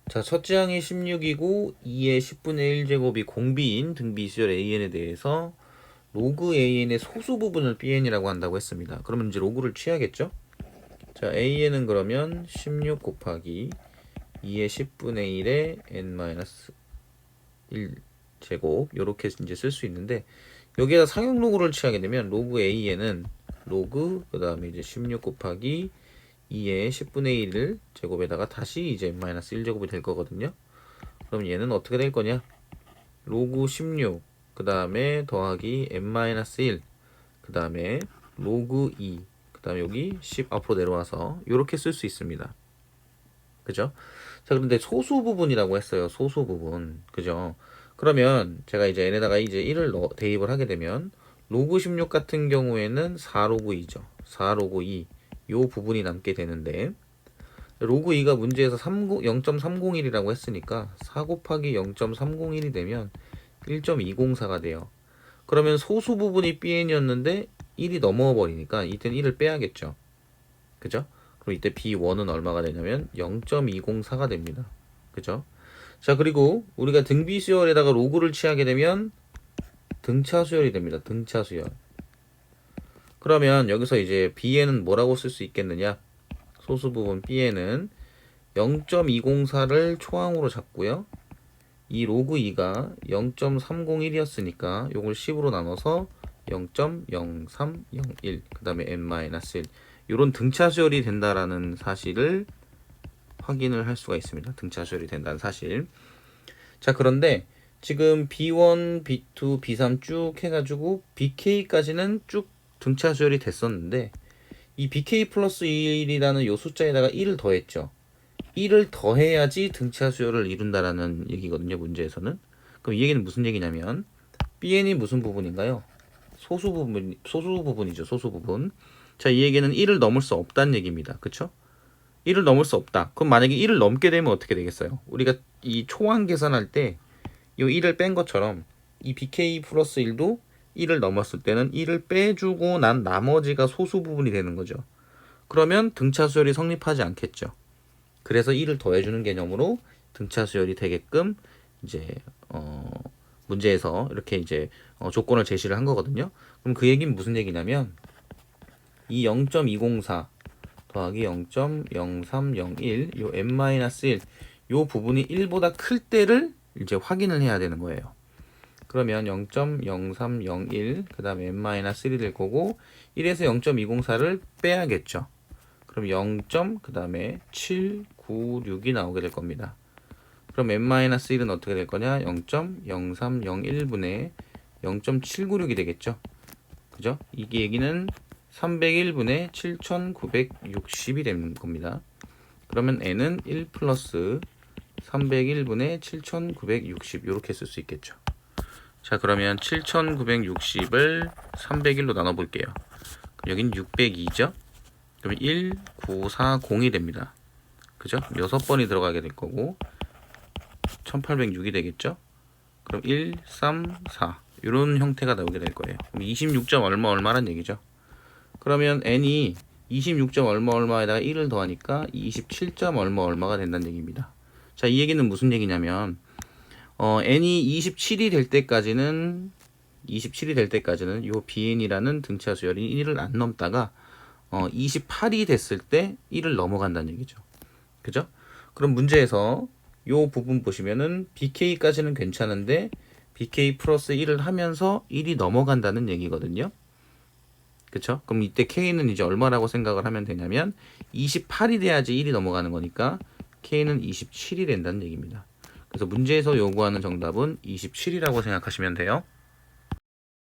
자, 첫째 항이 16이고 2의 10분의 1제곱이 공비인 등비수열 AN에 대해서 로그 AN의 소수 부분을 BN이라고 한다고 했습니다. 그러면 이제 로그를 취하겠죠? 자, AN은 그러면 16 곱하기 2의 10분의 1의 n-1 제곱 요렇게 이제 쓸 수 있는데 여기에다 상용 로그를 취하게 되면 로그 AN은 로그 그 다음에 이제 16 곱하기 2의 10분의 1을 제곱에다가 다시 이제 n-1 제곱이 될 거거든요. 그럼 얘는 어떻게 될 거냐? 로그 16 그 다음에 더하기 n-1 그 다음에 로그 2 그 다음에 여기 10 앞으로 내려와서 이렇게 쓸 수 있습니다. 그죠? 자, 그런데 소수 부분이라고 했어요. 소수 부분. 그죠? 그러면 제가 이제 n에다가 이제 1을 대입을 하게 되면 로그 16 같은 경우에는 4로그 2죠. 4로그 2. 요 부분이 남게 되는데 로그 2가 문제에서 0.301이라고 했으니까 4 곱하기 0.301이 되면 1.204가 돼요. 그러면 소수 부분이 BN이었는데 1이 넘어와 버리니까 이때는 1을 빼야겠죠. 그죠? 그럼 이때 B1은 얼마가 되냐면 0.204가 됩니다. 그죠? 자, 그리고 우리가 등비 수열에다가 로그를 취하게 되면 등차 수열이 됩니다. 등차 수열. 그러면 여기서 이제 B에는 뭐라고 쓸 수 있겠느냐? 소수 부분 B에는 0.204를 초항으로 잡고요. 이 로그 2가 0.301이었으니까 요걸 10으로 나눠서 0.0301 그 다음에 n-1 이런 등차 수열이 된다라는 사실을 확인을 할 수가 있습니다. 등차 수열이 된다는 사실. 자, 그런데 지금 B1, B2, B3 쭉 해가지고 BK까지는 쭉 등차 수열이 됐었는데 이 BK 플러스 1이라는 요 숫자에다가 1을 더했죠. 1을 더해야지 등차 수열을 이룬다라는 얘기거든요. 문제에서는. 그럼 이 얘기는 무슨 얘기냐면 BN이 무슨 부분인가요? 소수 부분이죠. 소수 부분. 자, 이 얘기는 1을 넘을 수 없다는 얘기입니다. 그쵸? 1을 넘을 수 없다. 그럼 만약에 1을 넘게 되면 어떻게 되겠어요? 우리가 이 초항 계산할 때 이 1을 뺀 것처럼 이 BK 플러스 1도 1을 넘었을 때는 1을 빼주고 난 나머지가 소수 부분이 되는 거죠. 그러면 등차 수열이 성립하지 않겠죠. 그래서 1을 더해주는 개념으로 등차 수열이 되게끔 이제 문제에서 이렇게 이제 조건을 제시를 한 거거든요. 그럼 그 얘기는 무슨 얘기냐면 이 0.204 더하기 0.0301 요 n-1 요 부분이 1보다 클 때를 이제 확인을 해야 되는 거예요. 그러면 0.0301 그 다음에 n-1이 될 거고 1에서 0.204를 빼야겠죠. 그럼 0. 그 다음에 796이 나오게 될 겁니다. 그럼 n-1은 어떻게 될 거냐? 0.0301분의 0.796이 되겠죠. 그죠? 이게 얘기는 301분의 7960이 되는 겁니다. 그러면 n은 1 플러스 301분의 7960 이렇게 쓸 수 있겠죠. 자, 그러면 7960을 301로 나눠볼게요. 그럼 여긴 602죠? 그러면 1940이 됩니다. 그죠? 6번이 들어가게 될 거고 1806이 되겠죠? 그럼 1, 3, 4 이런 형태가 나오게 될 거예요. 그럼 26점 얼마란 얘기죠. 그러면 n이 26점 얼마에다가 1을 더하니까 27점 얼마가 된다는 얘기입니다. 자, 이 얘기는 무슨 얘기냐면 n이 27이 될 때까지는 요 bn이라는 등차 수열이 1을 안 넘다가 28이 됐을 때 1을 넘어간다는 얘기죠. 그죠? 그럼 문제에서 요 부분 보시면은 BK까지는 괜찮은데 BK 플러스 1을 하면서 1이 넘어간다는 얘기거든요. 그쵸? 그럼 이때 K는 이제 얼마라고 생각을 하면 되냐면 28이 돼야지 1이 넘어가는 거니까 K는 27이 된다는 얘기입니다. 그래서 문제에서 요구하는 정답은 27이라고 생각하시면 돼요.